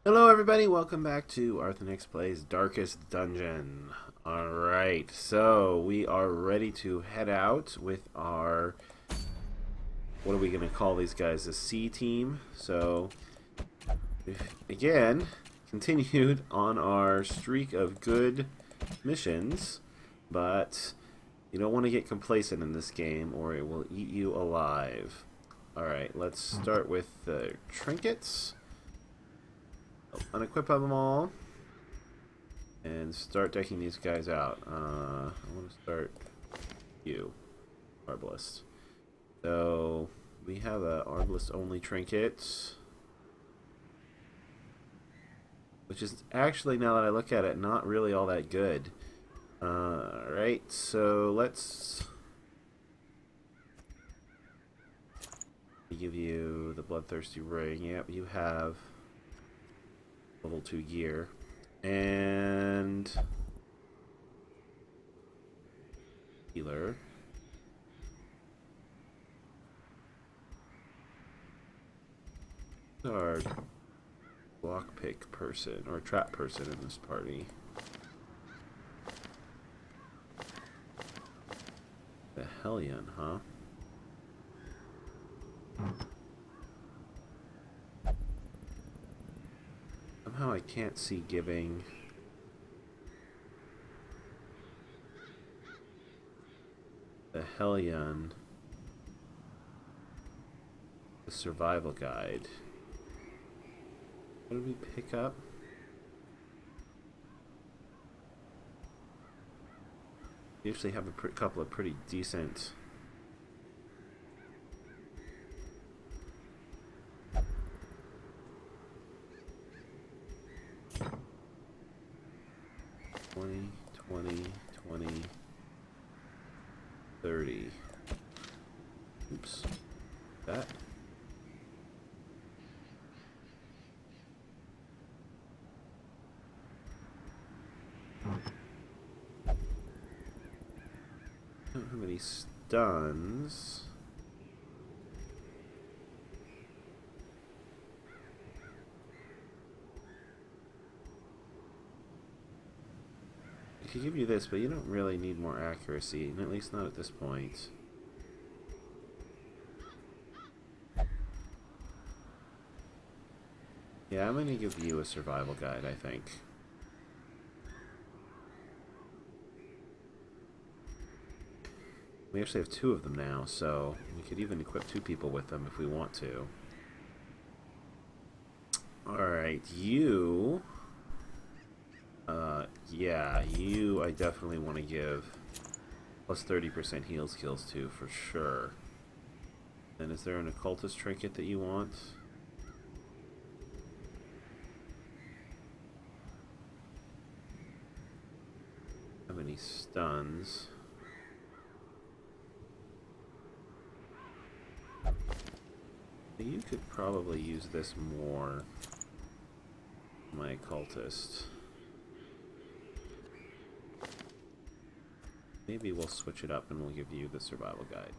Hello, everybody. Welcome back to Arthenex Plays Darkest Dungeon. Alright, so we are ready to head out with our... What are we going to call these guys? The C team. So, we've again continued on our streak of good missions, but you don't want to get complacent in this game or it will eat you alive. Alright, let's start with the trinkets. Unequip them all and start decking these guys out. I want to start you, Arbalist. So we have a Arbalist only trinket, which is actually, now that I look at it, not really all that good. Alright, so let's give you the Bloodthirsty Ring. Yep, you have level 2 gear. And healer. Our lockpick person, or trap person in this party. The Hellion, huh? Somehow I can't see giving the Hellion the survival guide. What did we pick up? We actually have a couple of pretty decent $20, $20, $20, $30. Oops. That. I don't have any stuns. I could give you this, but you don't really need more accuracy, at least not at this point. Yeah, I'm gonna give you a survival guide, I think. We actually have 2 of them now, so we could even equip 2 people with them if we want to. Alright, you... yeah, you I definitely want to give plus 30% heal skills to, for sure. And is there an occultist trinket that you want? How many stuns? You could probably use this more, my occultist. Maybe we'll switch it up and we'll give you the survival guide.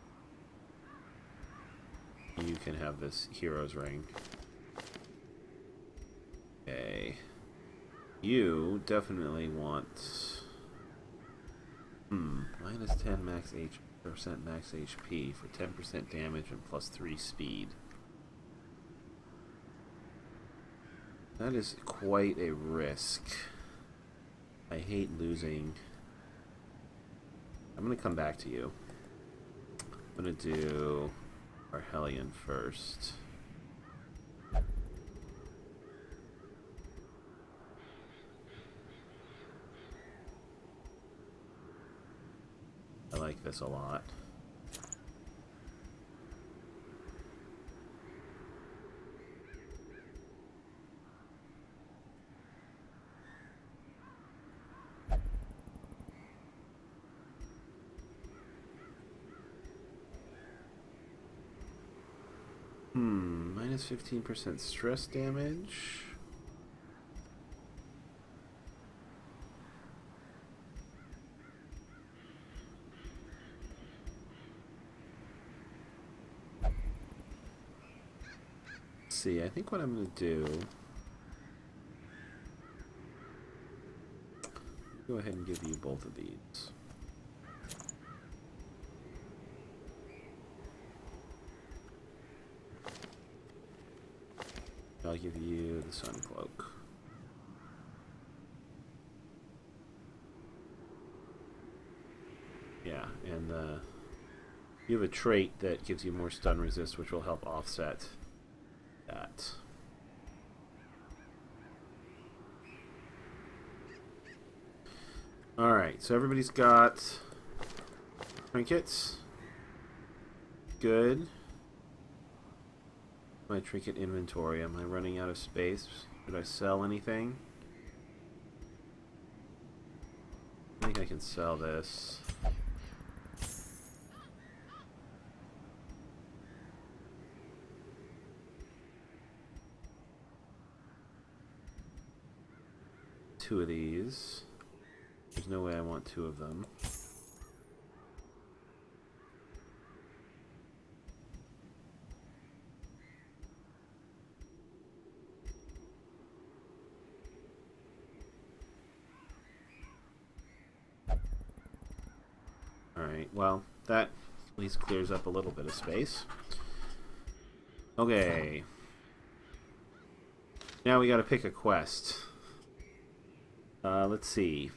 You can have this hero's ring. Okay. You definitely want... minus 10 max percent max HP for 10% damage and plus 3 speed. That is quite a risk. I hate losing. I'm gonna come back to you. I'm gonna do our Hellion first. I like this a lot. Minus 15% stress damage. See, I think what I'm going to do Go ahead and give you both of these. I'll give you the sun cloak. Yeah, and you have a trait that gives you more stun resist, which will help offset that. Alright, so everybody's got trinkets. Good. My trinket inventory. Am I running out of space? Did I sell anything? I think I can sell this. Two of these. There's no way I want two of them. Alright, well, that at least clears up a little bit of space. Okay. Now we gotta pick a quest. Let's see.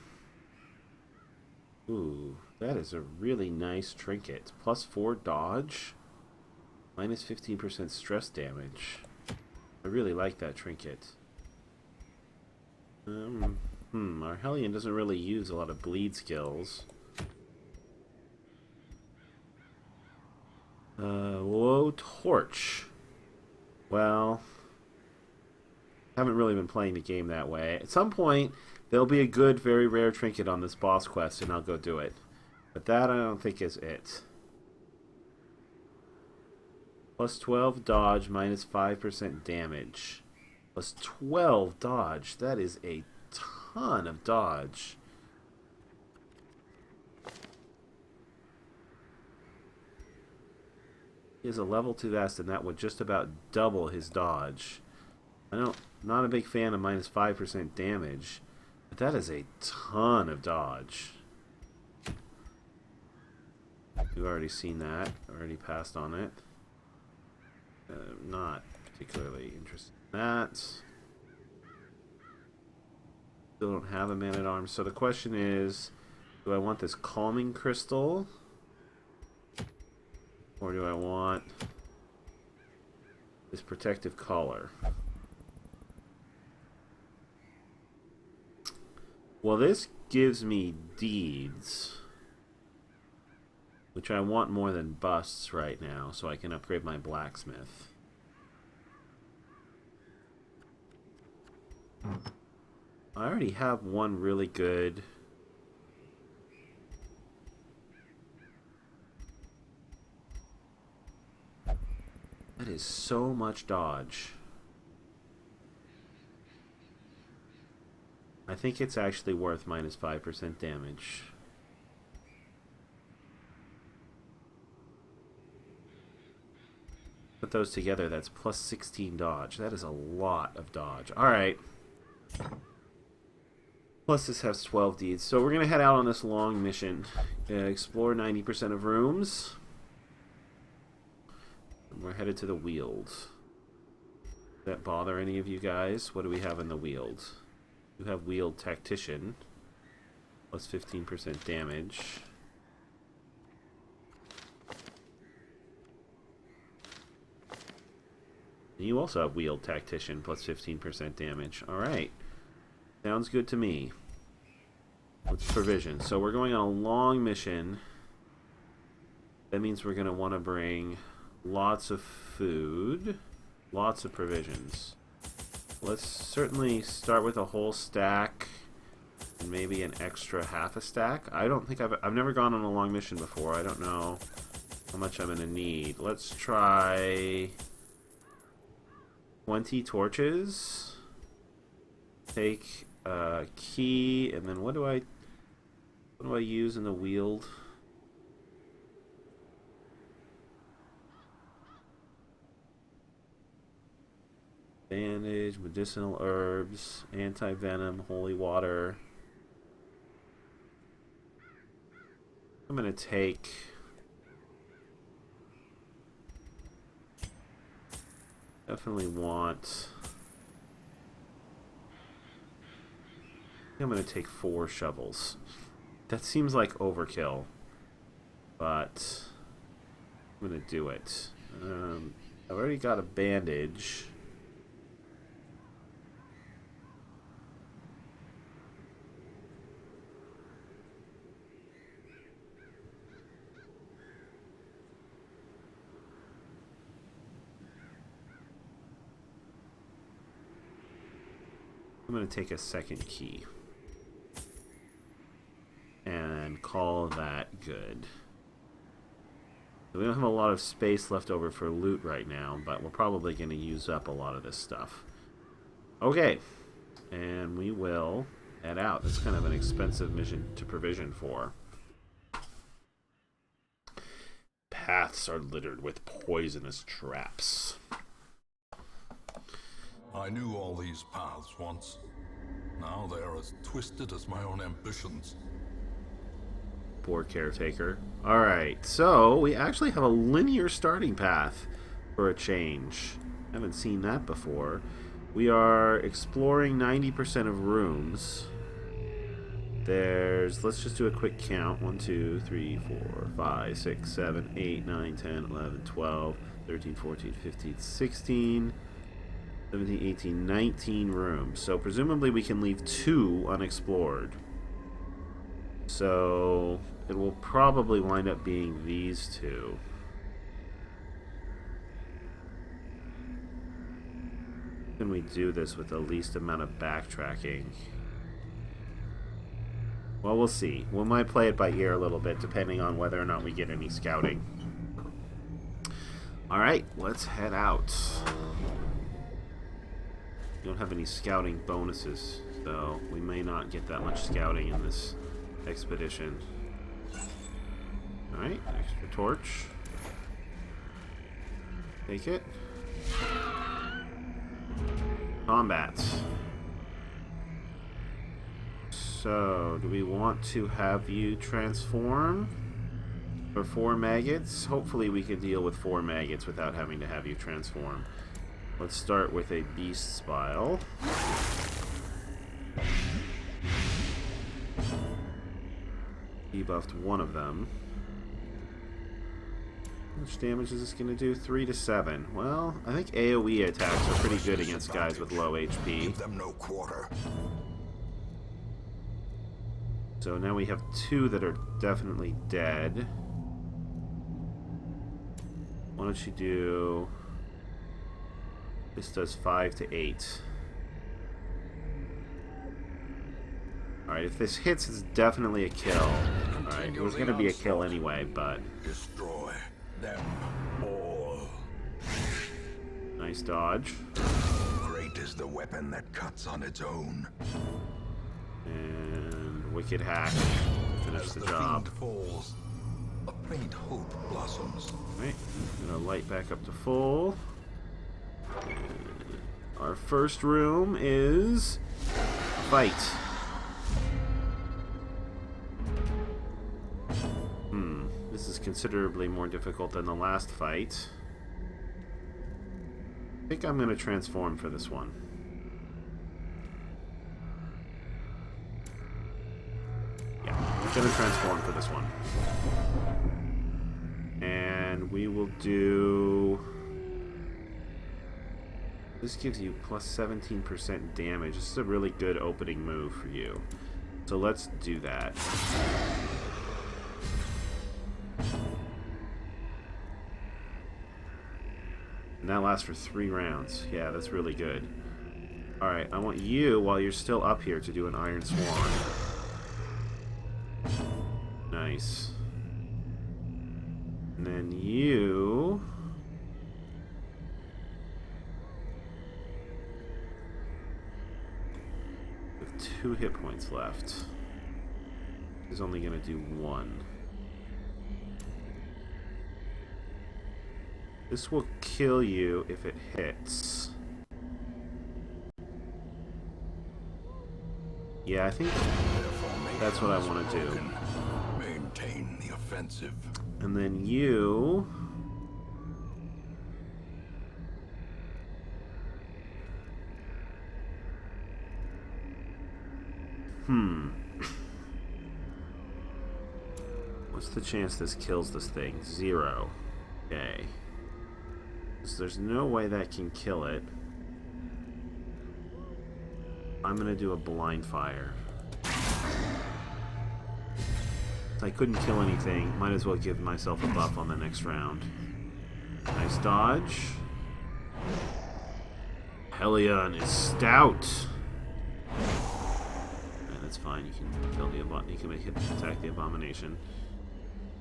Ooh, that is a really nice trinket. Plus 4 dodge. Minus 15% stress damage. I really like that trinket. Our Hellion doesn't really use a lot of bleed skills. Whoa, torch. Well, haven't really been playing the game that way. At some point, there'll be a good, very rare trinket on this boss quest, and I'll go do it. But that I don't think is it. Plus 12 dodge, minus 5% damage. Plus 12 dodge. That is a ton of dodge. He has a level 2 vest, and that would just about double his dodge. Not a big fan of minus 5% damage, but that is a ton of dodge. We've already seen that, already passed on it. Not particularly interested in that. Still don't have a man-at-arms, so the question is, do I want this calming crystal? Or do I want this protective collar? Well, this gives me deeds, which I want more than busts right now, so I can upgrade my blacksmith. I already have one really good. That is so much dodge. I think it's actually worth minus 5% damage. Put those together, that's plus 16 dodge. That is a lot of dodge. Alright. Plus this has 12 deeds. So we're going to head out on this long mission. Explore 90% of rooms. And we're headed to the Weald. Does that bother any of you guys? What do we have in the Weald? You have Weald Tactician. Plus 15% damage. And you also have Weald Tactician. Plus 15% damage. Alright. Sounds good to me. Let's provision. So we're going on a long mission. That means we're going to want to bring lots of food. Lots of provisions. Let's certainly start with a whole stack. And maybe an extra half a stack. I don't think I've never gone on a long mission before. I don't know how much I'm going to need. Let's try 20 torches. Take a key, and then what do I use in the Weald? Bandage, medicinal herbs, anti-venom, holy water. I'm going to take... Definitely want... I'm going to take 4 shovels. That seems like overkill, but I'm going to do it. I've already got a bandage. I'm going to take a second key and call that good. We don't have a lot of space left over for loot right now, but we're probably going to use up a lot of this stuff. Okay, and we will head out. That's kind of an expensive mission to provision for. Paths are littered with poisonous traps. I knew all these paths once. Now they are as twisted as my own ambitions. Poor caretaker. Alright, so we actually have a linear starting path for a change. Haven't seen that before. We are exploring 90% of rooms. There's, let's just do a quick count. 1, 2, 3, 4, 5, 6, 7, 8, 9, 10, 11, 12, 13, 14, 15, 16, 17, 18, 19 rooms. So presumably we can leave 2 unexplored. So it will probably wind up being these 2. Can we do this with the least amount of backtracking? Well, we'll see. We might play it by ear a little bit, depending on whether or not we get any scouting. Alright, let's head out. We don't have any scouting bonuses, so we may not get that much scouting in this expedition. Alright, extra torch. Take it. Combat. So, do we want to have you transform for 4 maggots? Hopefully we can deal with 4 maggots without having to have you transform. Let's start with a beast spile. Debuffed one of them. How much damage is this going to do? 3 to 7. Well, I think AoE attacks are pretty good against guys with low HP. Give them no quarter. So now we have 2 that are definitely dead. Why don't you do... This does 5 to 8. Alright, if this hits, it's definitely a kill. Alright, it was going to be a kill anyway, but... Destroy them all. Nice dodge. Great is the weapon that cuts on its own. And Wicked Hack. Finish the job. Fiend falls, a faint hope blossoms. Alright, gonna light back up to full. Our first room is fight. This is considerably more difficult than the last fight. I think I'm going to transform for this one. Yeah, I'm going to transform for this one. And we will do... This gives you plus 17% damage. This is a really good opening move for you. So let's do that. And that lasts for 3 rounds. Yeah, that's really good. Alright, I want you, while you're still up here, to do an Iron Swan. Nice. And then you... have 2 hit points left. He's only going to do 1. This will kill you if it hits. Yeah, I think that's what I want to do. Maintain the defensive. And then you... What's the chance this kills this thing? 0. Okay. So there's no way that can kill it. I'm gonna do a blind fire. I couldn't kill anything. Might as well give myself a buff on the next round. Nice dodge. Hellion is stout. And that's fine. You can kill the you can attack the abomination.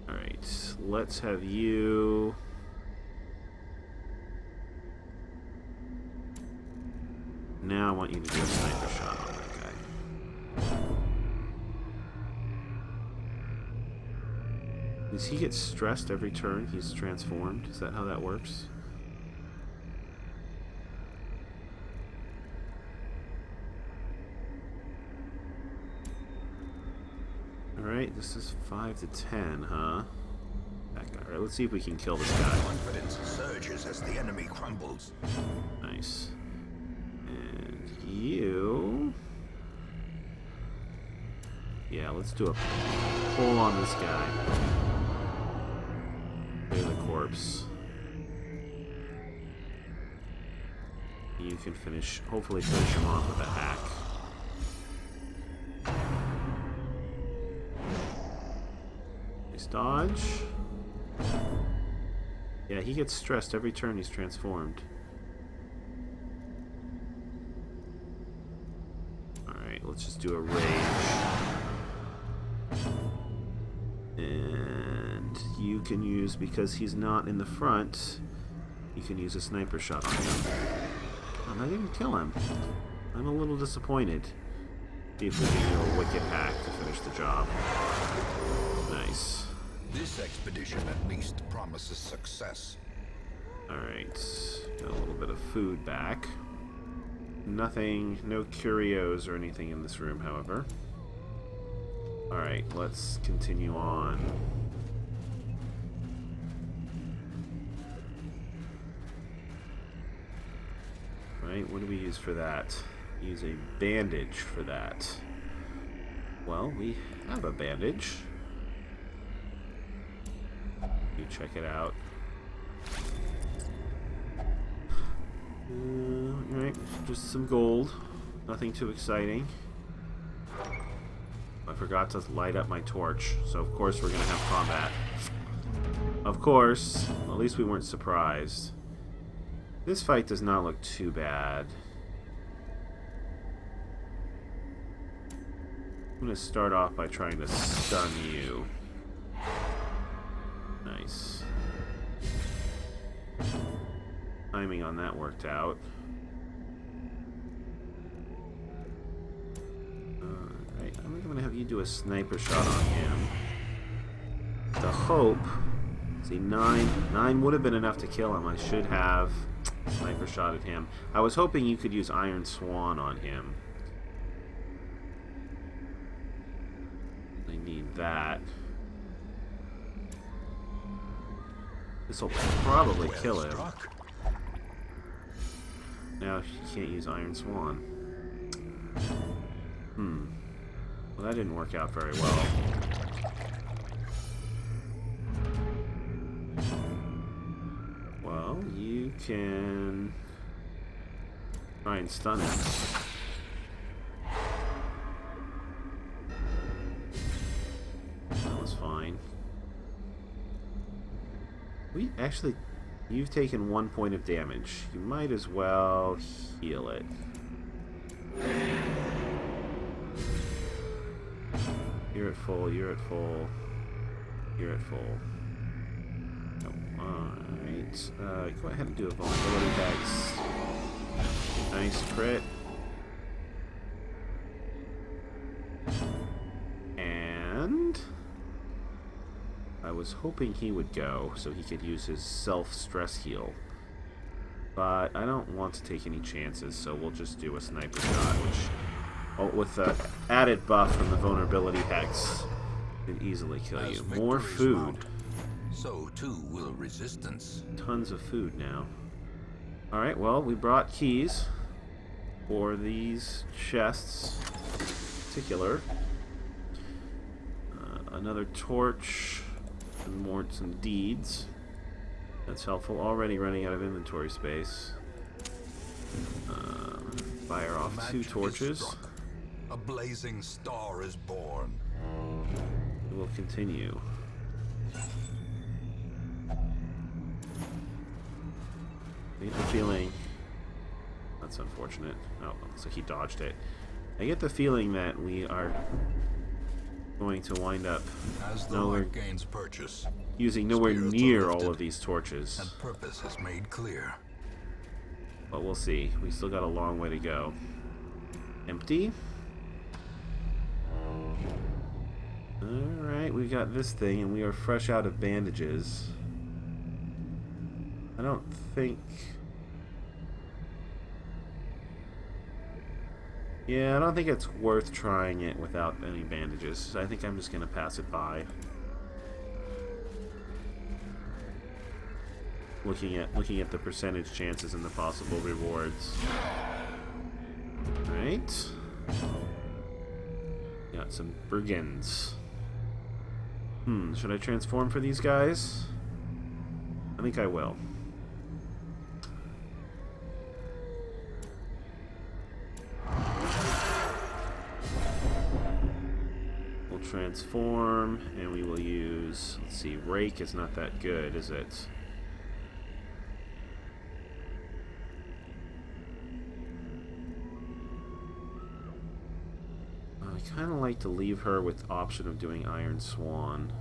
All right, let's have you. Now I want you to do a sniper shot on that guy. Does he get stressed every turn he's transformed? Is that how that works? Alright, this is 5 to 10, huh? That guy. Alright, let's see if we can kill this guy. Confidence surges as the enemy crumbles. Nice. And you... Yeah, let's do a pull on this guy. Clear the corpse. You can finish, hopefully finish him off with a hack. Nice dodge. Yeah, he gets stressed every turn he's transformed. Alright, let's just do a rage. And you can use, because he's not in the front, you can use a sniper shot on him. Oh, that didn't kill him. I'm a little disappointed. See if we can do a wicked hack to finish the job. Nice. This expedition at least promises success. Alright. Got a little bit of food back. Nothing, no curios or anything in this room, however. Alright, let's continue on. Right, what do we use for that? Use a bandage for that. Well, we have a bandage. You check it out. Alright, just some gold. Nothing too exciting. I forgot to light up my torch, so of course we're gonna have combat. Of course. At least we weren't surprised. This fight does not look too bad. I'm gonna start off by trying to stun you. Nice. Timing on that worked out. Alright, I'm gonna have you do a sniper shot on him. The hope. See, 9 would have been enough to kill him. I should have sniper shot at him. I was hoping you could use Iron Swan on him. I need that. This will probably kill him. Now you can't use Iron Swan. Well, that didn't work out very well. Well, you can try and stun him. That was fine. We actually, you've taken 1 point of damage. You might as well heal it. You're at full, you're at full, you're at full. Alright, go ahead and do a vulnerability hex. Nice crit. And I was hoping he would go so he could use his self-stress heal. But I don't want to take any chances, so we'll just do a sniper shot, which, with the added buff from the vulnerability hex, Could easily kill As you. More victories food. mount, so too will resistance. Tons of food now. Alright, well, we brought keys for these chests in particular. Another torch and some deeds. That's helpful. Already running out of inventory space. Fire off Match 2 is torches. struck. A blazing star is born. We will continue. I get the feeling... That's unfortunate. Oh, looks like he dodged it. I get the feeling that we are going to wind up As the light gains purchase, using nowhere spirits are near all lifted, of these torches. and purpose is made clear. But we'll see. We still got a long way to go. Empty. Alright, we got this thing, and we are fresh out of bandages. I don't think... Yeah, I don't think it's worth trying it without any bandages. I think I'm just going to pass it by. Looking at the percentage chances and the possible rewards. Alright. Got some brigands. Should I transform for these guys? I think I will. We'll transform, and we will use... Let's see, Rake is not that good, is it? I kind of like to leave her with the option of doing Iron Swan.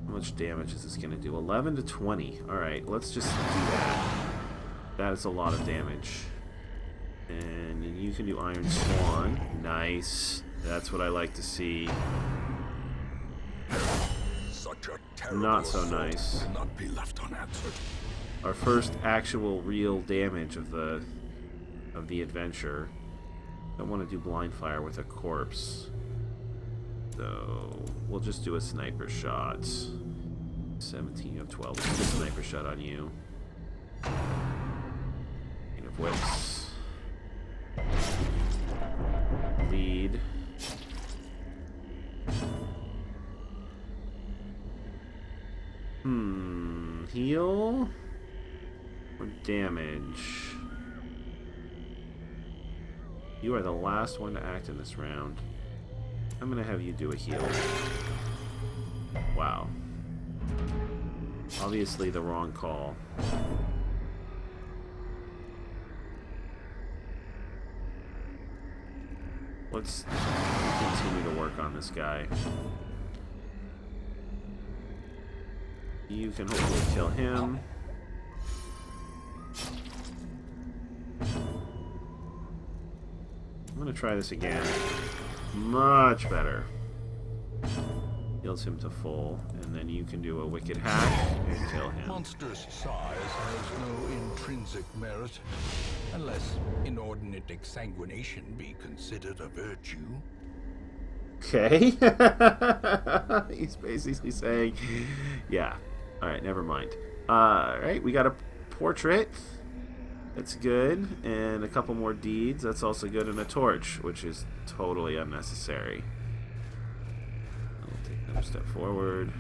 How much damage is this going to do? 11 to 20. Alright, let's just do that. That is a lot of damage. And you can do Iron Swan. Nice. That's what I like to see. Such a terrible Not so assault nice. will not be left unanswered. Our first actual real damage of the adventure. Don't want to do blind fire with a corpse. So we'll just do a sniper shot. 17 of 12. Let's do a sniper shot on you. King of Whips. Lead. Heal? Or damage? You are the last one to act in this round. I'm gonna have you do a heal. Wow. Obviously the wrong call. Let's continue to work on this guy. You can hopefully kill him. I'm gonna try this again. Much better. Heals him to full, and then you can do a wicked hack and kill him. Monstrous size has no intrinsic merit, unless inordinate exsanguination be considered a virtue. Okay. He's basically saying, yeah. Alright, never mind. Alright, we got a portrait. That's good. And a couple more deeds. That's also good. And a torch, which is totally unnecessary. I'll take another step forward.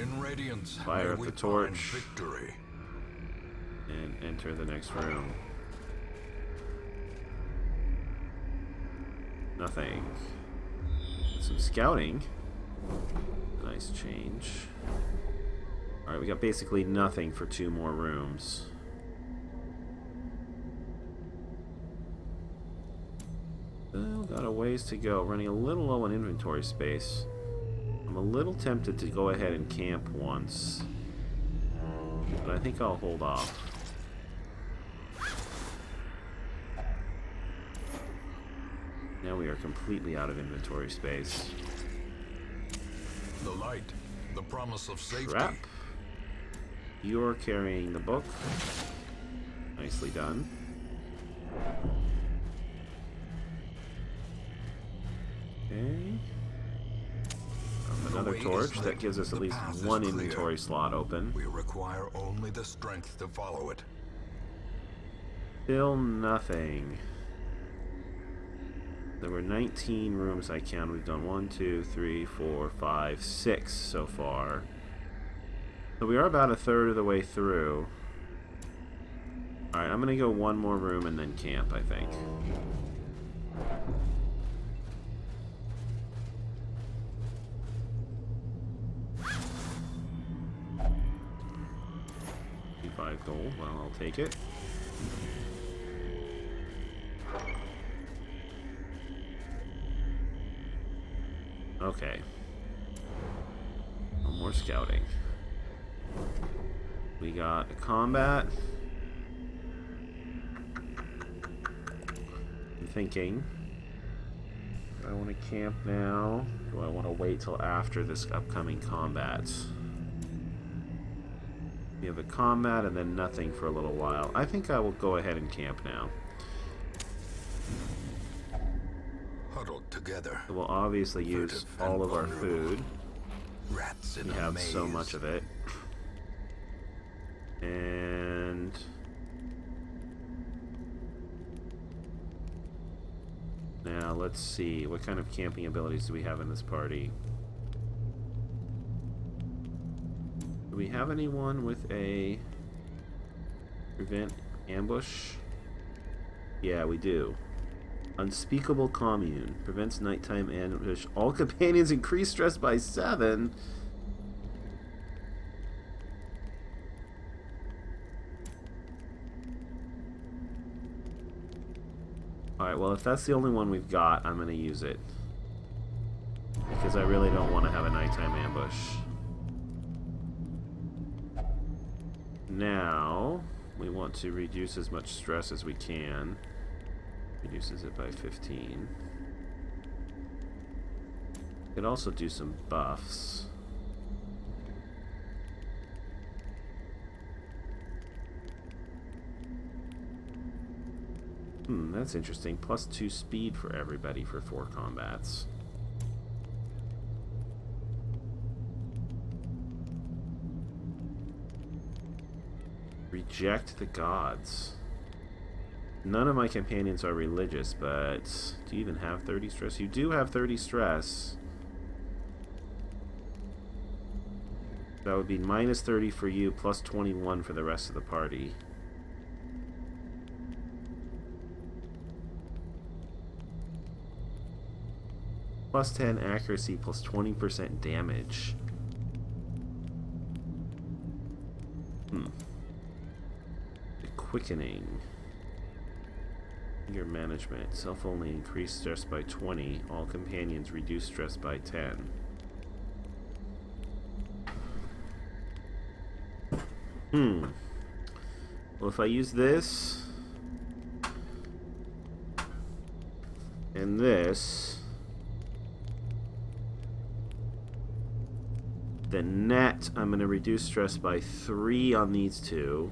In Radiance, Fire may up we the find torch. victory. And enter the next room. Nothing. Some scouting. Nice change. Alright, we got basically nothing for 2 more rooms. Still got a ways to go. Running a little low on inventory space. I'm a little tempted to go ahead and camp once. But I think I'll hold off. Now we are completely out of inventory space. The light, the promise of safety. Trap. You're carrying the book. Nicely done. torch. That gives us at least one inventory slot open. We require only the strength to follow it. Still nothing. There were 19 rooms I counted. We've done 1, 2, 3, 4, 5, 6 so far. So we are about a third of the way through. Alright, I'm gonna go one more room and then camp, I think. Gold. Well, I'll take it. Okay. No more scouting. We got a combat. I'm thinking. Do I want to camp now? Do I want to wait till after this upcoming combat? We have a combat and then nothing for a little while. I think I will go ahead and camp now. Huddled together. We'll obviously use all of our food. Rats in we a have maze. so much of it. And now let's see, what kind of camping abilities do we have in this party? Do we have anyone with a prevent ambush? Yeah, we do. Unspeakable Commune. Prevents nighttime ambush. All companions increase stress by 7. Alright, well if that's the only one we've got, I'm going to use it. Because I really don't want to have a nighttime ambush. Now, we want to reduce as much stress as we can. Reduces it by 15. Could also do some buffs. That's interesting. Plus 2 speed for everybody for 4 combats. Reject the gods. None of my companions are religious, but do you even have 30 stress? You do have 30 stress. That would be minus 30 for you, plus 21 for the rest of the party. Plus 10 accuracy, plus 20% damage. Quickening. Your management. Self-only increase stress by 20. All companions reduce stress by 10. Well, if I use this and this, the net, I'm going to reduce stress by 3 on these two.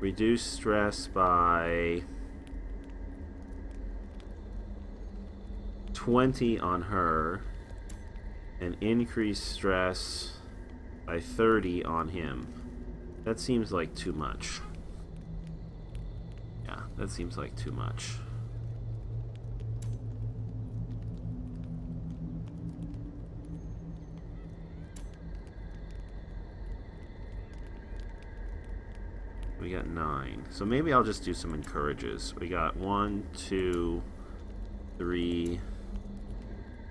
Reduce stress by 20 on her, and increase stress by 30 on him. That seems like too much. Yeah, that seems like too much. We got 9. So maybe I'll just do some encourages. We got 1, 2, 3.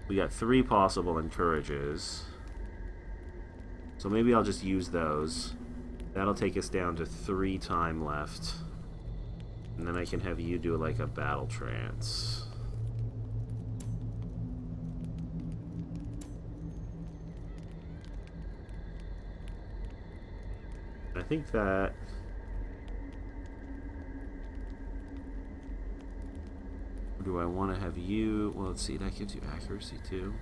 We got 3 possible encourages. So maybe I'll just use those. That'll take us down to 3 time left. And then I can have you do like a battle trance. I think that... do I want to have you... well, let's see, that gives you accuracy too.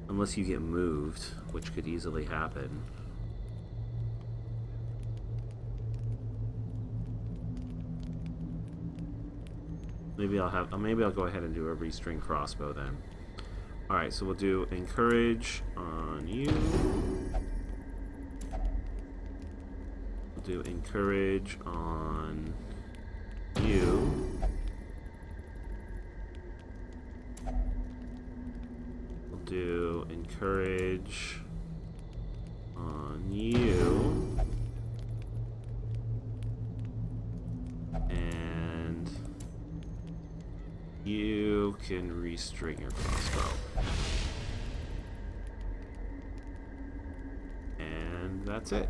Unless you get moved, which could easily happen. Maybe I'll go ahead and do a restring crossbow then. All right, so we'll do encourage on you. We'll do encourage on you. We'll do encourage on you. And you can restring your crossbow. And that's it.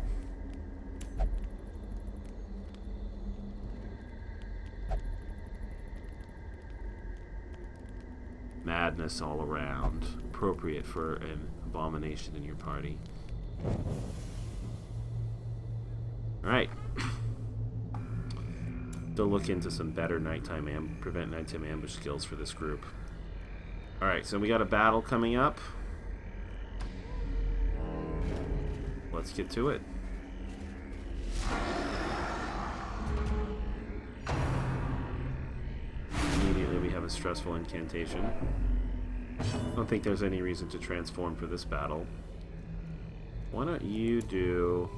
Madness all around. Appropriate for an abomination in your party. Alright. Still look into some better prevent nighttime ambush skills for this group. Alright, so we got a battle coming up. Let's get to it. Immediately we have a stressful incantation. I don't think there's any reason to transform for this battle. Why don't you do...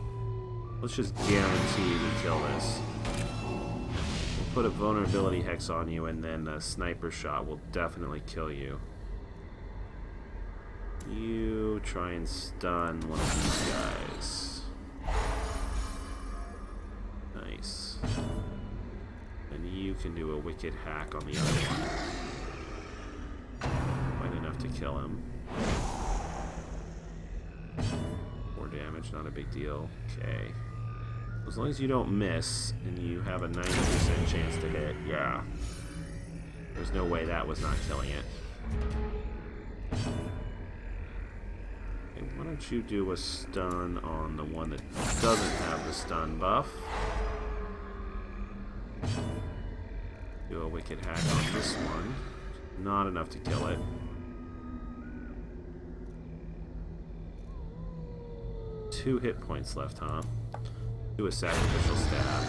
Let's just guarantee we kill this. We'll put a vulnerability hex on you, and then a sniper shot will definitely kill you. You try and stun one of these guys. Nice. And you can do a wicked hack on the other one. Quite enough to kill him. 4 damage, not a big deal. Okay. As long as you don't miss, and you have a 90% chance to hit, yeah. There's no way that was not killing it. Okay, why don't you do a stun on the one that doesn't have the stun buff? Do a wicked hack on this one. Not enough to kill it. 2 hit points left, huh? Do a sacrificial stab.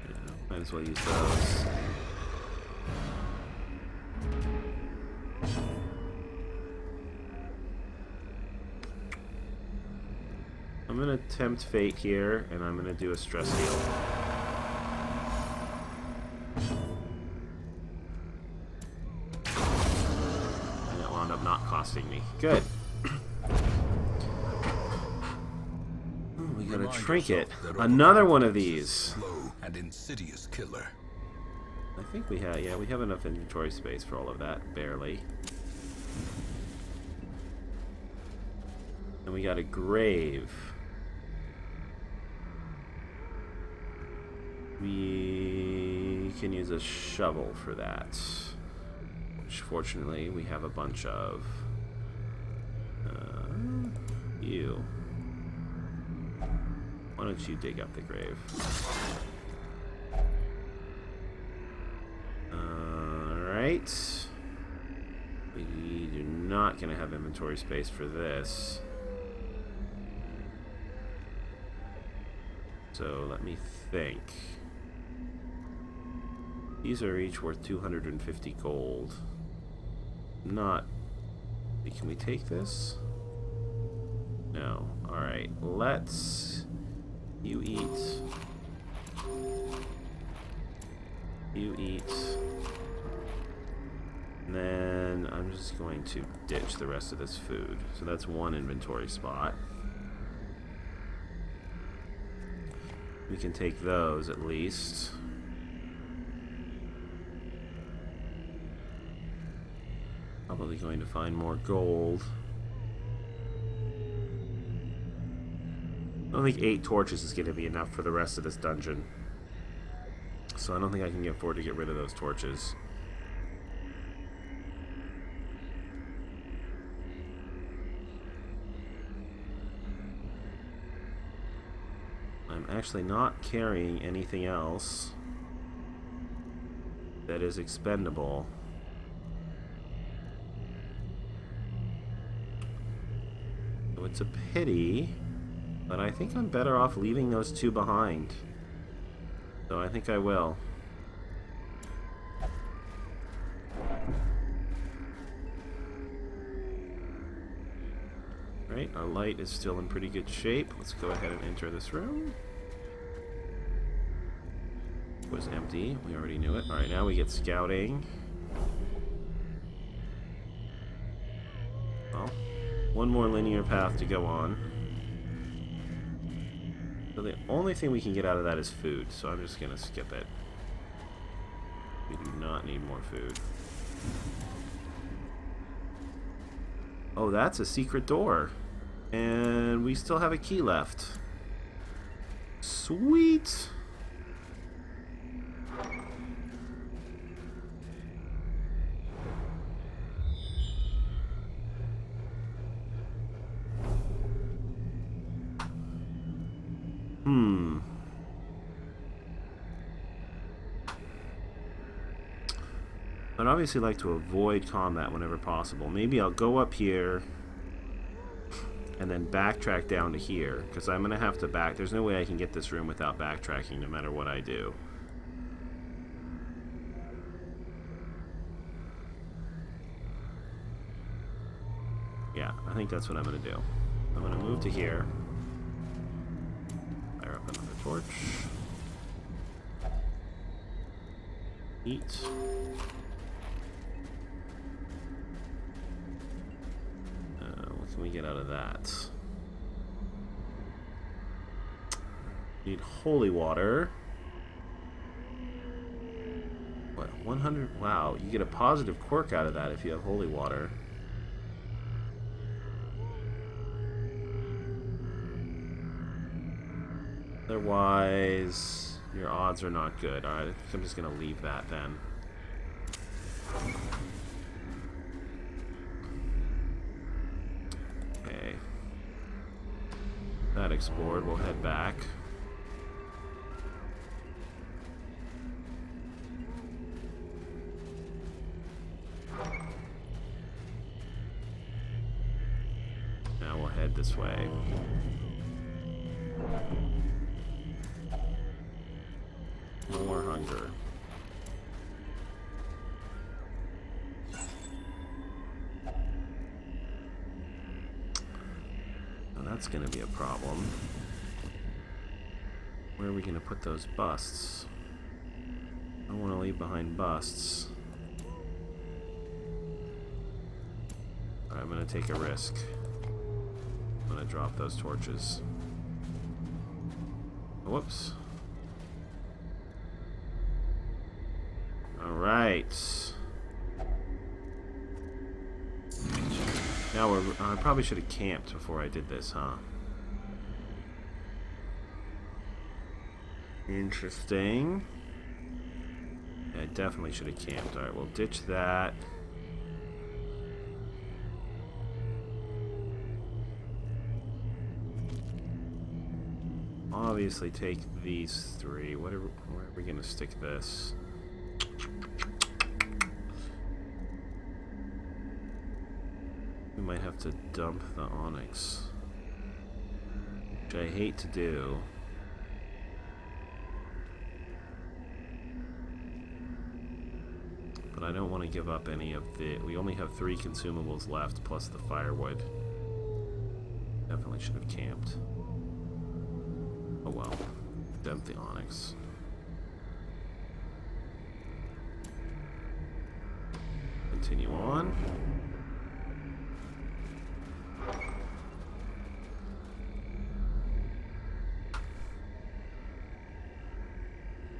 Yeah, might as well use those. I'm gonna tempt fate here, and I'm gonna do a stress heal. Costing me. Good. Oh, we got a trinket. Another one of these. Slow and insidious killer. I think we have, yeah, we have enough inventory space for all of that, barely. And we got a grave. We can use a shovel for that. Which, fortunately, we have a bunch of. You. Why don't you dig up the grave? Alright. We do not going to have inventory space for this. So let me think. These are each worth 250 gold. Not... Can we take this? No. Alright, let's... You eat. You eat. And then I'm just going to ditch the rest of this food. So that's one inventory spot. We can take those at least. Probably going to find more gold. I don't think 8 torches is going to be enough for the rest of this dungeon. So I don't think I can afford to get rid of those torches. I'm actually not carrying anything else that is expendable. So it's a pity. But I think I'm better off leaving those two behind. So I think I will. Right, our light is still in pretty good shape. Let's go ahead and enter this room. It was empty. We already knew it. Alright, now we get scouting. Well, one more linear path to go on. So the only thing we can get out of that is food, so I'm just going to skip it. We do not need more food. Oh, that's a secret door. And we still have a key left. Sweet! I'd obviously like to avoid combat whenever possible. Maybe I'll go up here and then backtrack down to here, because I'm going to have to back... There's no way I can get this room without backtracking no matter what I do. Yeah, I think that's what I'm going to do. I'm going to move to here. Fire up another torch. Eat. What can we get out of that? Need holy water. What, 100? Wow, you get a positive quirk out of that if you have holy water. Otherwise, your odds are not good. Alright, I'm just going to leave that then. Okay. That explored, we'll head back. Now we'll head this way. More hunger. Now that's going to be a problem. Where are we going to put those busts? I don't want to leave behind busts. Alright, I'm going to take a risk. I'm going to drop those torches. Whoops. Alright. Now I probably should have camped before I did this, huh? Interesting. Yeah, I definitely should have camped. Alright, we'll ditch that. Obviously take these three. Where are we going to stick this? We might have to dump the onyx, which I hate to do. But I don't want to give up any of the... We only have 3 consumables left, plus the firewood. Definitely should have camped. Oh well. Dump the onyx. Continue on.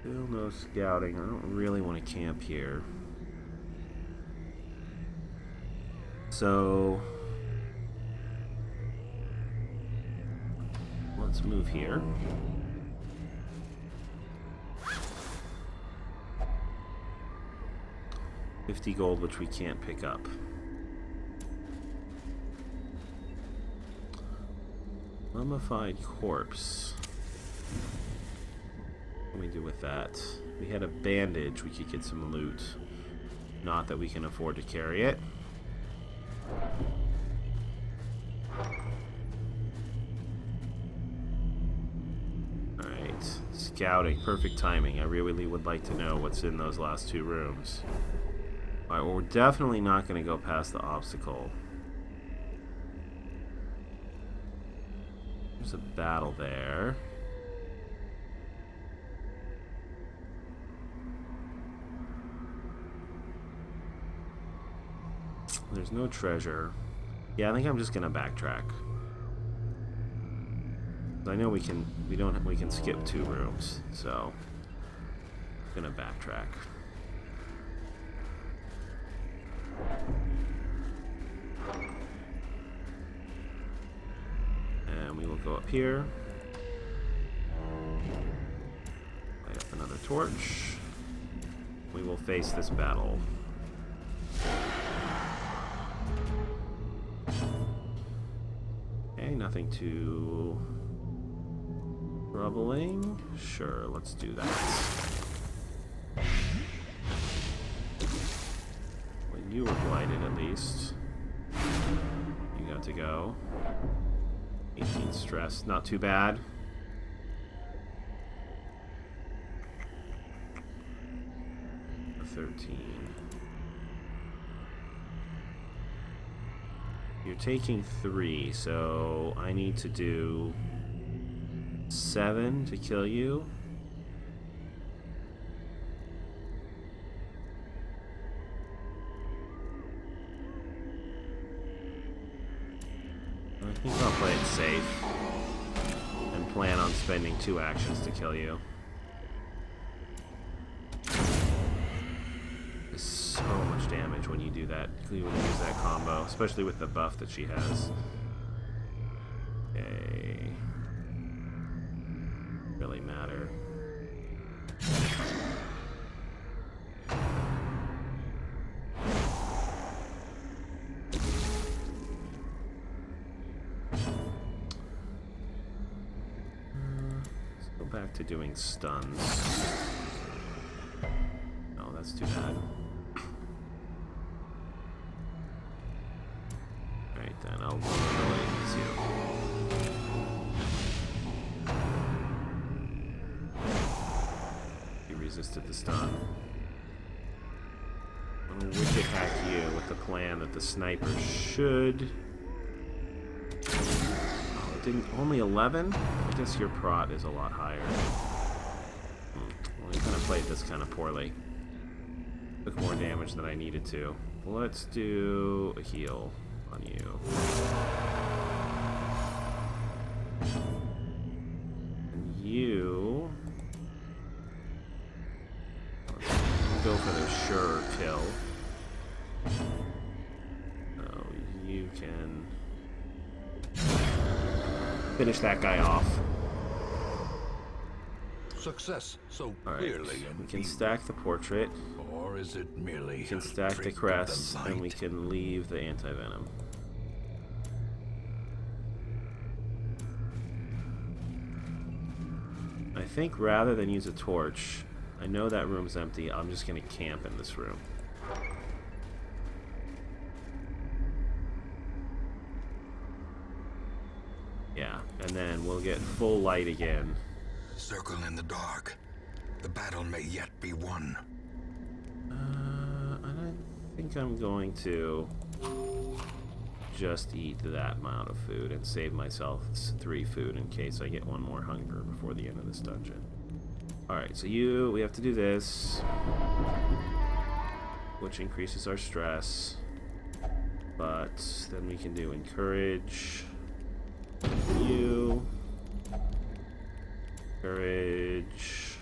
Still no scouting. I don't really want to camp here. So let's move here. $50 gold, which we can't pick up. Mummified corpse. What can we do with that? We had a bandage. We could get some loot. Not that we can afford to carry it. scouting. Perfect timing. I really would like to know what's in those last 2 rooms. Alright, well, we're definitely not going to go past the obstacle. There's a battle there. There's no treasure. Yeah, I think I'm just gonna backtrack. I know we can skip 2 rooms, so I'm gonna backtrack. And we will go up here. Light up another torch. We will face this battle. Okay, nothing too troubling. Sure, let's do that. Well, you were blighted at least. You got to go. 18 stress, not too bad. A 13. You're taking 3, so I need to do 7 to kill you. I think I'll play it safe and plan on spending 2 actions to kill you. It's so much damage when you do that. You use that combo, especially with the buff that she has. Okay. Really matter. Let's go back to doing stuns. Oh, that's too bad. Alright then, I'll really use you. Resisted the stun. I'm gonna wicked hack you with the plan that the sniper should. Oh, it didn't. Only 11? I guess your prot is a lot higher. Well, you kind of played this kind of poorly. Took more damage than I needed to. Let's do a heal on you. And you. Go for the sure kill. So you can finish that guy off. Success so Alright, clearly we can stack the portrait. Or is it merely We can a stack the trick of crest, the and we light? can leave the anti-venom. I think rather than use a torch, I know that room's empty, I'm just gonna camp in this room. Yeah, and then we'll get full light again. Circle in the dark. The battle may yet be won. I think I'm going to just eat that amount of food and save myself 3 food in case I get 1 more hunger before the end of this dungeon. Alright, so we have to do this, which increases our stress, but then we can do encourage you, encourage,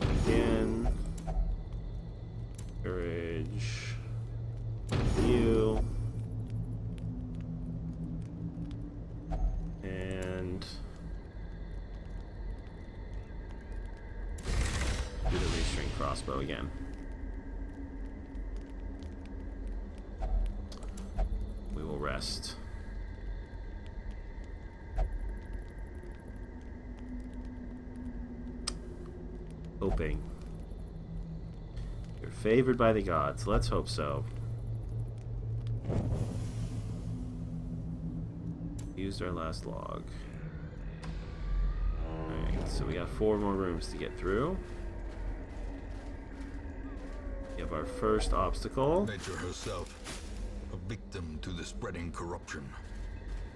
again, encourage you. And do the restring crossbow again. We will rest. Hoping. You're favored by the gods. Let's hope so. Used our last log. Alright, so we got 4 more rooms to get through. We have our first obstacle. Nature herself, a victim to the spreading corruption,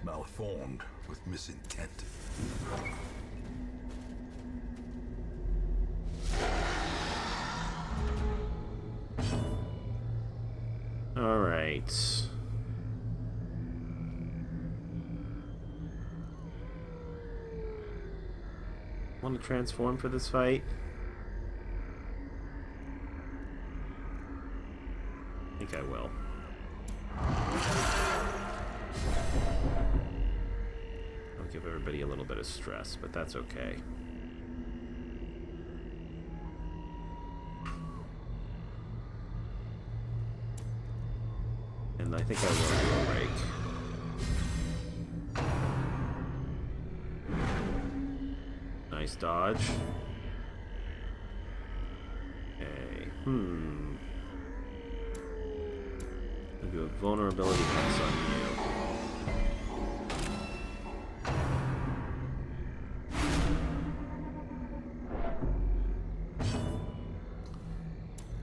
malformed with misintent. Alright. Want to transform for this fight? I think I will. I'll give everybody a little bit of stress, but that's okay. And I think I will do a break. Nice dodge. Okay. I'll do a vulnerability pass on you.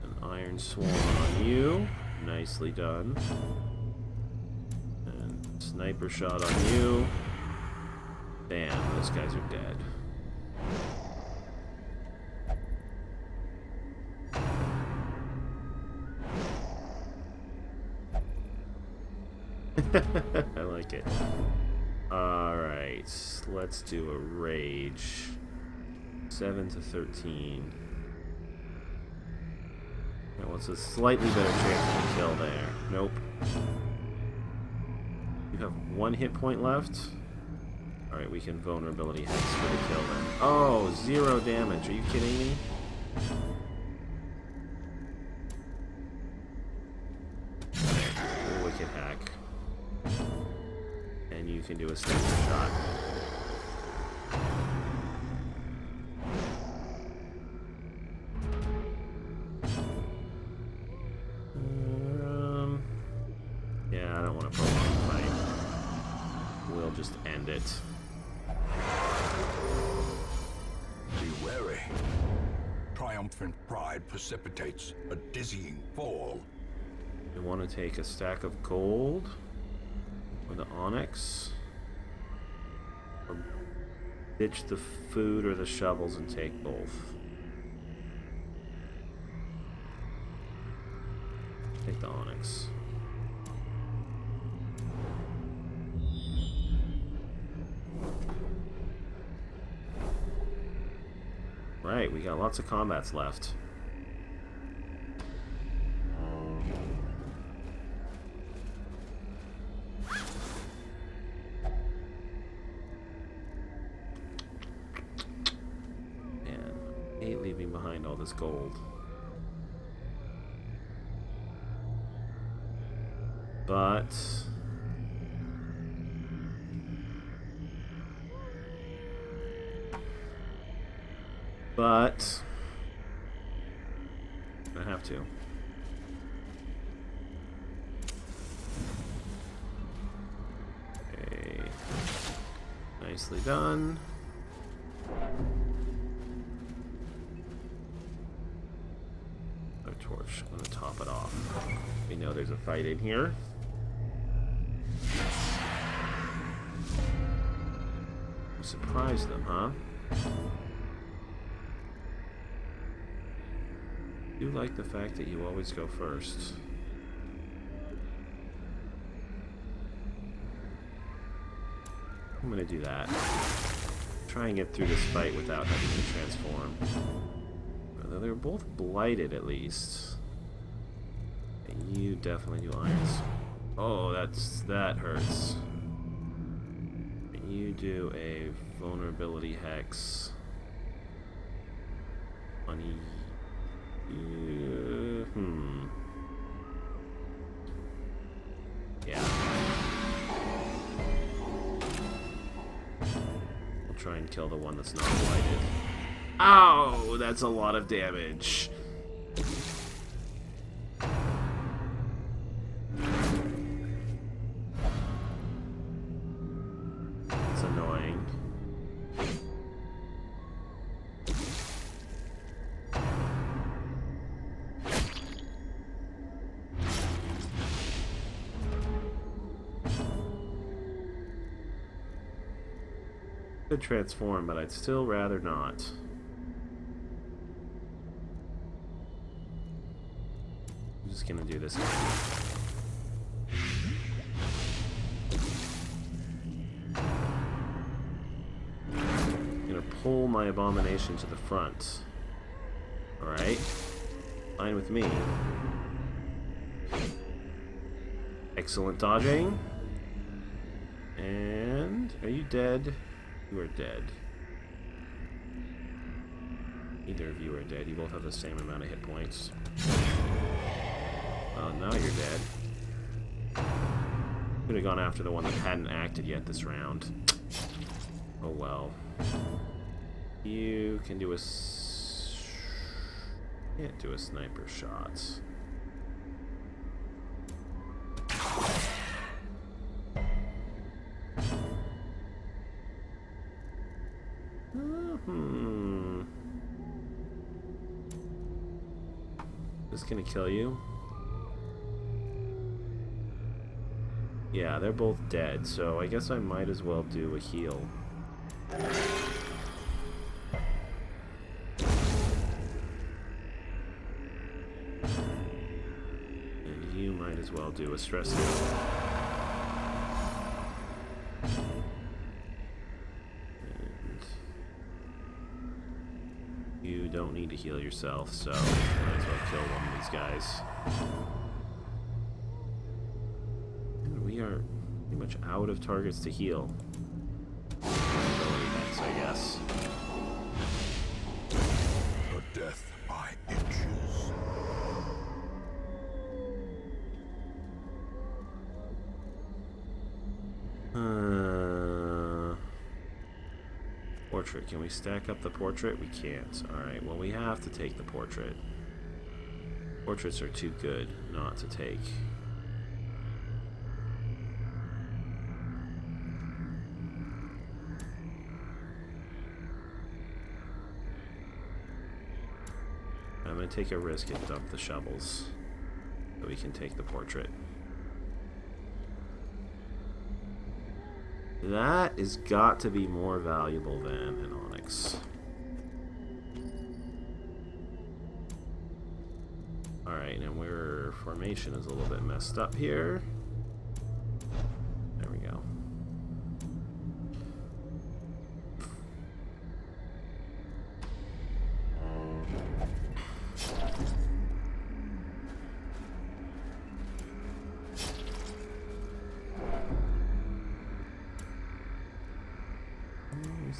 An iron swarm on you. Nicely done. And sniper shot on you. Bam, those guys are dead. I like it. Alright, let's do a rage. 7 to 13. Now, what's a slightly better chance of a kill there? Nope. You have 1 hit point left? Alright, we can vulnerability hex for the kill then. Oh, 0 damage. Are you kidding me? Wicked hack. And you can do a sniper shot. Yeah, I don't want to prolong the fight. We'll just end it. Be wary. Triumphant pride precipitates a dizzying fall. You want to take a stack of gold or the onyx, or ditch the food or the shovels and take both. Take the onyx. Right, we got lots of combats left. Man, I hate leaving behind all this gold. But I have to. Okay. Nicely done. Our torch. I'm gonna top it off. We know there's a fight in here. Surprise them, huh? I do like the fact that you always go first. I'm gonna do that. Try and get through this fight without having to transform. Although they're both blighted at least. And you definitely do irons. Oh, that hurts. And you do a vulnerability hex on you. Yeah. We'll try and kill the one that's not blighted. Ow! That's a lot of damage. Could transform, but I'd still rather not. I'm just gonna do this. I'm gonna pull my abomination to the front. Alright. Fine with me. Excellent dodging. And are you dead? You are dead. Neither of you are dead. You both have the same amount of hit points. Oh, now you're dead. Could have gone after the one that hadn't acted yet this round. Oh well. You can do a... Can't do a sniper shot. This gonna kill you? Yeah, they're both dead, so I guess I might as well do a heal. And you might as well do a stress heal. You don't need to heal yourself, so might as well kill one of these guys. And we are pretty much out of targets to heal. Ability next, I guess. Your death by inches. Portrait. Can we stack up the portrait? We can't. Alright, well we have to take the portrait. Portraits are too good not to take. I'm going to take a risk and dump the shovels so we can take the portrait. That has got to be more valuable than an onyx. Alright, and our formation is a little bit messed up here. There we go.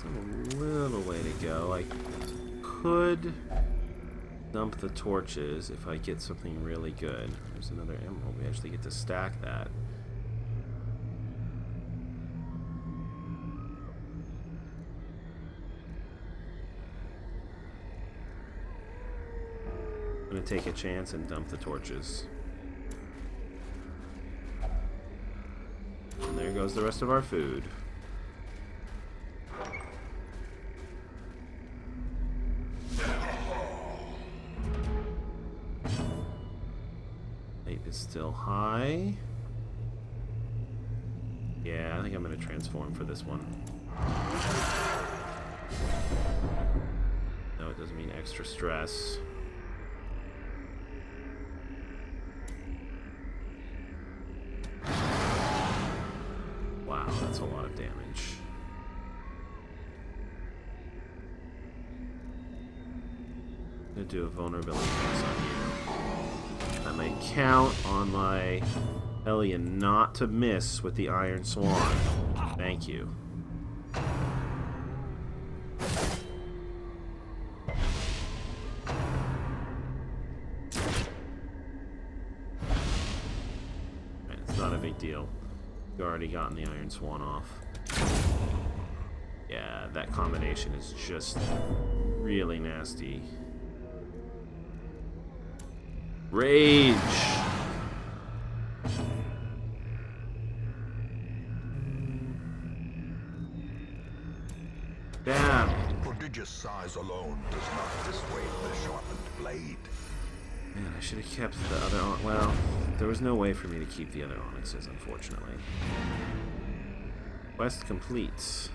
A little way to go. I could dump the torches if I get something really good. There's another emerald. We actually get to stack that. I'm gonna take a chance and dump the torches. And there goes the rest of our food. Is still high. Yeah, I think I'm going to transform for this one. No, it doesn't mean extra stress. Wow, that's a lot of damage. I'm going to do a vulnerability test on you. I may count on my Hellion not to miss with the Iron Swan. Thank you. Right, it's not a big deal. You've already gotten the Iron Swan off. Yeah, that combination is just really nasty. Rage! Damn! Prodigious size alone does not dissuade the sharpened blade. Man, I should have kept the other well, there was no way for me to keep the other onyxes, unfortunately. Quest complete.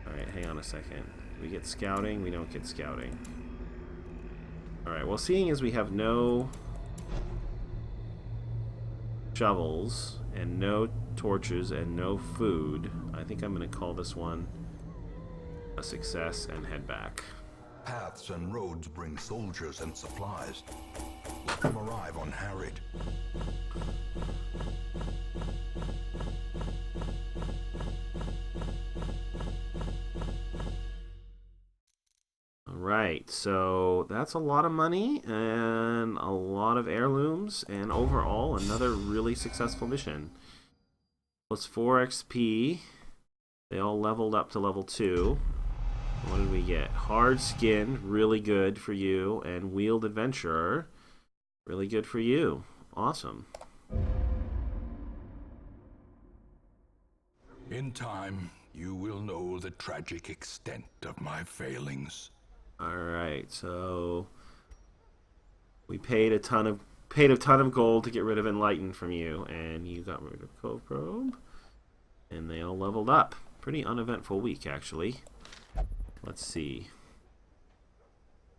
Alright, hang on a second. We get scouting? We don't get scouting. Alright, well, seeing as we have no shovels and no torches and no food, I think I'm going to call this one a success and head back. Paths and roads bring soldiers and supplies. Let them arrive unharried. Alright, so that's a lot of money and a lot of heirlooms, and overall another really successful mission. Plus 4 XP. They all leveled up to level 2. What did we get? Hard Skin, really good for you, and Wheeled Adventurer, really good for you. Awesome. In time, you will know the tragic extent of my failings. Alright, so we paid a ton of gold to get rid of Enlighten from you, and you got rid of Cove Probe, and they all leveled up. Pretty uneventful week, actually. Let's see.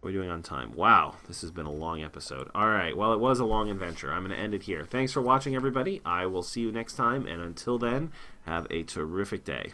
What are we doing on time? Wow, this has been a long episode. Alright, well, it was a long adventure. I'm going to end it here. Thanks for watching, everybody. I will see you next time, and until then, have a terrific day.